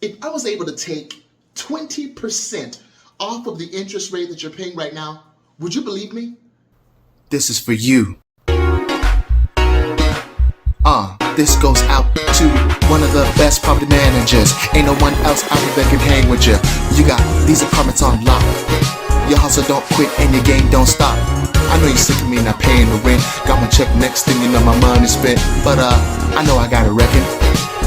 If I was able to take 20% off of the interest rate that you're paying right now, would you believe me? This is for you. This goes out to one of the best property managers. Ain't no one else out there that can hang with you. You got these apartments on lock. Your hustle don't quit and your game don't stop. I know you're sick of me not paying the rent. Got my check next thing you know my money's spent. But I know I got a reckon,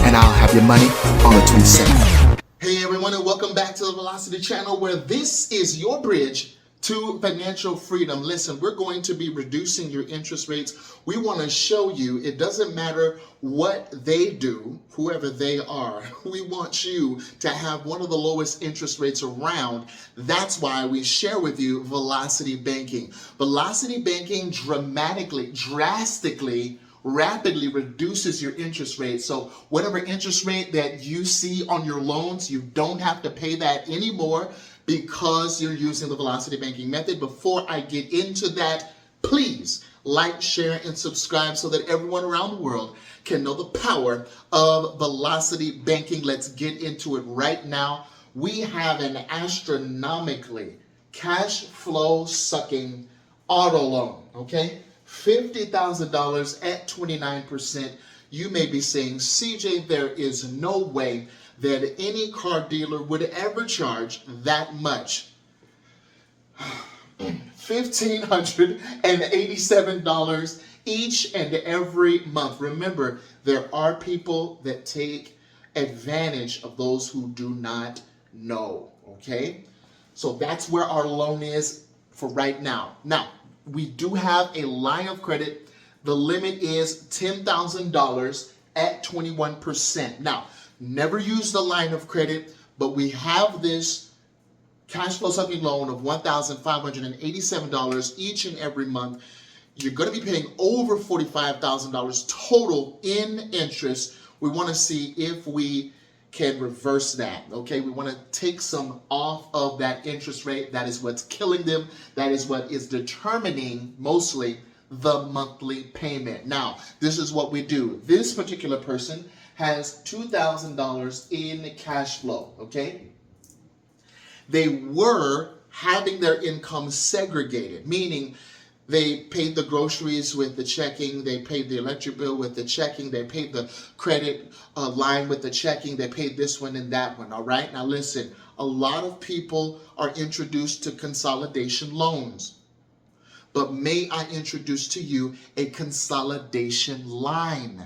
and I'll have your money on the 22nd. Hey everyone, and welcome back to the Velocity channel, where this is your bridge to financial freedom. Listen, we're going to be reducing your interest rates. We want to show you it doesn't matter what they do, whoever they are. We want you to have one of the lowest interest rates around. That's why we share with you Velocity Banking. Velocity Banking drastically rapidly reduces your interest rate. So whatever interest rate that you see on your loans, you don't have to pay that anymore because you're using the Velocity Banking method. Before I get into that, please like, share, and subscribe so that everyone around the world can know the power of Velocity Banking. Let's get into it right now. We have an astronomically cash flow sucking auto loan, okay? $50,000 at 29%. You may be saying, CJ, there is no way that any car dealer would ever charge that much. $1,587 each and every month. Remember, there are people that take advantage of those who do not know, okay? So that's where our loan is for right now. Now, we do have a line of credit. The limit is $10,000 at 21%. Now, never use the line of credit, but we have this cash flow sucking loan of $1,587 each and every month. You're going to be paying over $45,000 total in interest. We want to see if we can reverse that, okay? We want to take some off of that interest rate. That is what's killing them. That is what is determining mostly the monthly payment. Now, this is what we do. This particular person has $2,000 in cash flow, okay? They were having their income segregated, meaning they paid the groceries with the checking, they paid the electric bill with the checking, they paid the credit line with the checking, they paid this one and that one, all right? Now listen, a lot of people are introduced to consolidation loans, but may I introduce to you a consolidation line,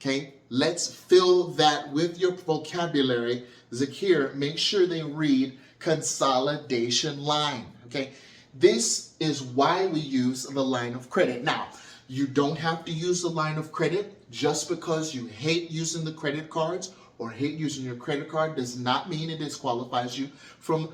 okay? Let's fill that with your vocabulary. Zakir, make sure they read consolidation line, okay? This is why we use the line of credit. Now, you don't have to use the line of credit. Just because you hate using the credit cards or hate using your credit card does not mean it disqualifies you from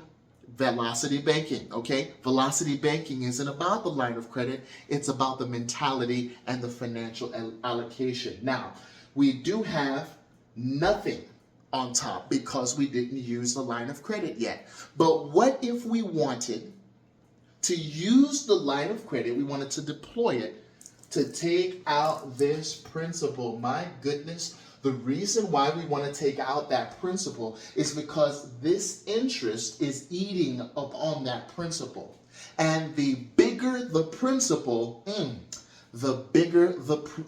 Velocity Banking, okay? Velocity Banking isn't about the line of credit. It's about the mentality and the financial allocation. Now, we do have nothing on top because we didn't use the line of credit yet. But what if we wanted to use the line of credit, we wanted to deploy it to take out this principal? My goodness, the reason why we want to take out that principal is because this interest is eating up on that principal. And the bigger the principal, the bigger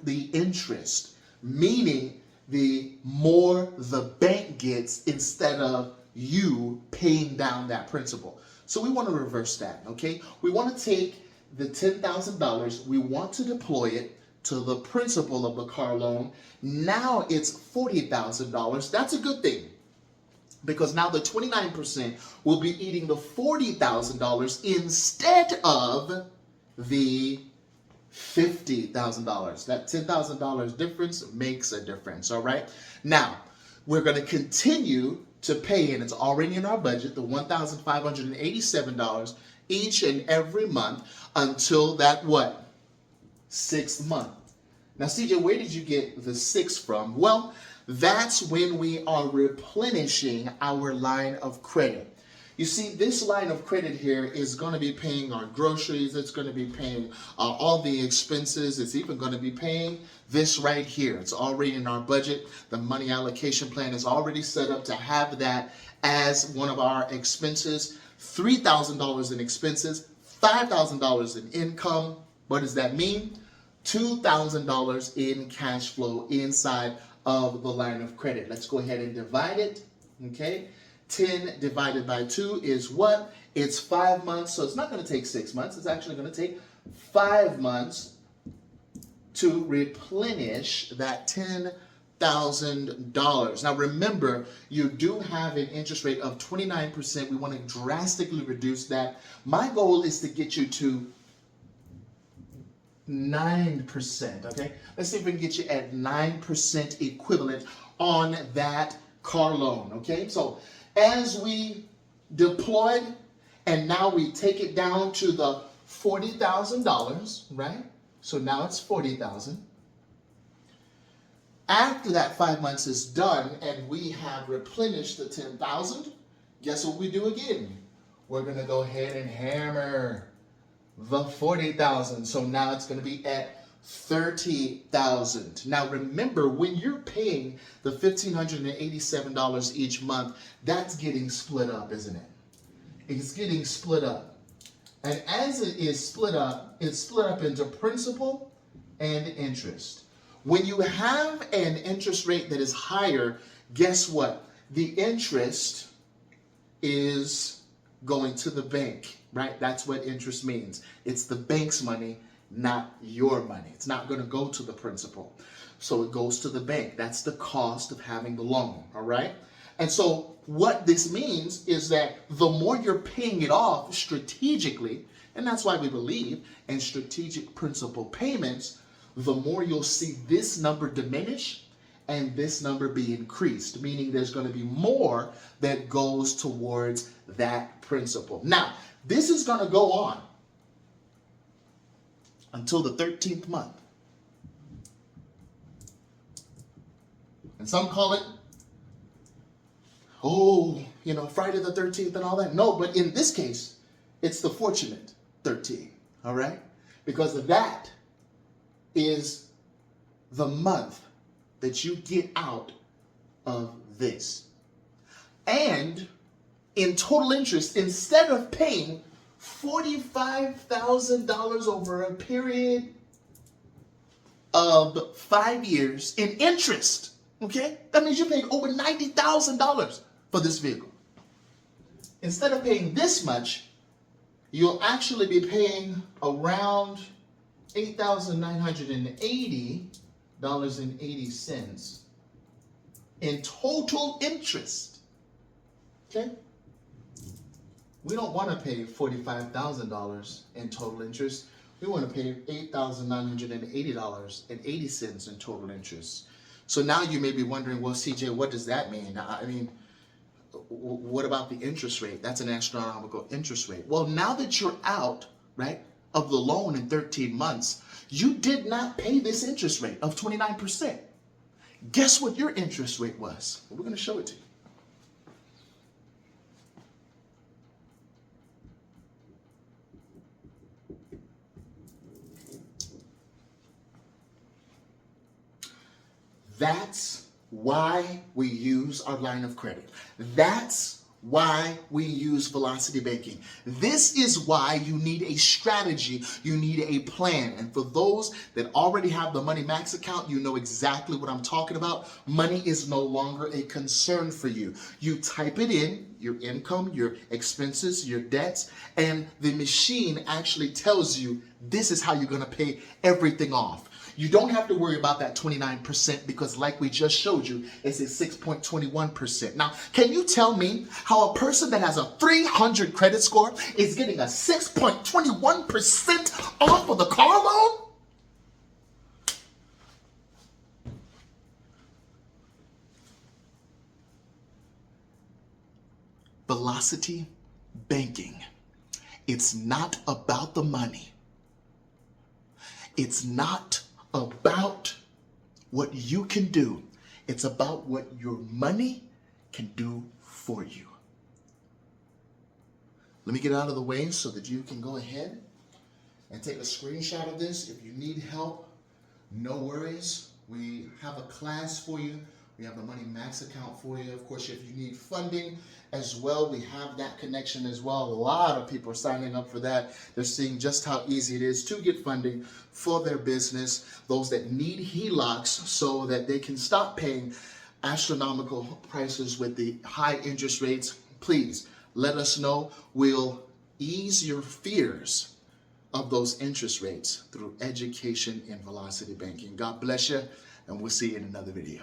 the interest, meaning the more the bank gets instead of you paying down that principal. So we want to reverse that, okay? We want to take the $10,000, we want to deploy it to the principal of the car loan. Now it's $40,000. That's a good thing, because now the 29% will be eating the $40,000 instead of the $50,000. That $10,000 difference makes a difference, all right? Now, we're going to continue to pay, and it's already in our budget, the $1,587 each and every month until that what? 6th month. Now, CJ, where did you get the 6 from? Well, that's when we are replenishing our line of credit. You see, this line of credit here is going to be paying our groceries. It's going to be paying all the expenses. It's even going to be paying this right here. It's already in our budget. The money allocation plan is already set up to have that as one of our expenses. $3,000 in expenses, $5,000 in income. What does that mean? $2,000 in cash flow inside of the line of credit. Let's go ahead and divide it. Okay. 10 divided by 2 is what? It's 5 months. So it's not going to take 6 months. It's actually going to take 5 months to replenish that $10,000. Now remember, you do have an interest rate of 29%. We want to drastically reduce that. My goal is to get you to 9%, okay? Let's see if we can get you at 9% equivalent on that car loan, okay? So as we deployed and now we take it down to the $40,000, right? So now it's $40,000. After that 5 months is done and we have replenished the $10,000, guess what we do again? We're gonna go ahead and hammer the $40,000. So now it's gonna be at $30,000. Now remember, when you're paying the $1,587 each month, that's getting split up, isn't it? It's getting split up. And as it is split up, it's split up into principal and interest. When you have an interest rate that is higher, guess what? The interest is going to the bank, right? That's what interest means. It's the bank's money, not your money. It's not going to go to the principal. So it goes to the bank. That's the cost of having the loan, all right? And so what this means is that the more you're paying it off strategically, and that's why we believe in strategic principal payments, the more you'll see this number diminish and this number be increased, meaning there's going to be more that goes towards that principal. Now, this is going to go on until the 13th month. And some call it, Friday the 13th and all that. No, but in this case, it's the fortunate 13, all right? Because that is the month that you get out of this. And in total interest, instead of paying $45,000 over a period of 5 years in interest, okay? That means you're paying over $90,000 for this vehicle. Instead of paying this much, you'll actually be paying around $8,980.80 in total interest, okay? We don't want to pay $45,000 in total interest. We want to pay $8,980.80 in total interest. So now you may be wondering, well, CJ, what does that mean? I mean, what about the interest rate? That's an astronomical interest rate. Well, now that you're out, right, of the loan in 13 months, you did not pay this interest rate of 29%. Guess what your interest rate was? Well, we're going to show it to you. That's why we use our line of credit. That's why we use velocity banking. This is why you need a strategy, you need a plan. And for those that already have the Money Max account, you know exactly what I'm talking about. Money is no longer a concern for you. You type it in, your income, your expenses, your debts, and the machine actually tells you this is how you're going to pay everything off. You don't have to worry about that 29% because like we just showed you, it's a 6.21%. Now, can you tell me how a person that has a 300 credit score is getting a 6.21% off of the car loan? Velocity banking. It's not about the money. It's not about what you can do. It's about what your money can do for you. Let me get out of the way so that you can go ahead and take a screenshot of this. If you need help, no worries. We have a class for you. We have a Money Max account for you. Of course, if you need funding as well, we have that connection as well. A lot of people are signing up for that. They're seeing just how easy it is to get funding for their business. Those that need HELOCs so that they can stop paying astronomical prices with the high interest rates, please let us know. We'll ease your fears of those interest rates through education in velocity banking. God bless you, and we'll see you in another video.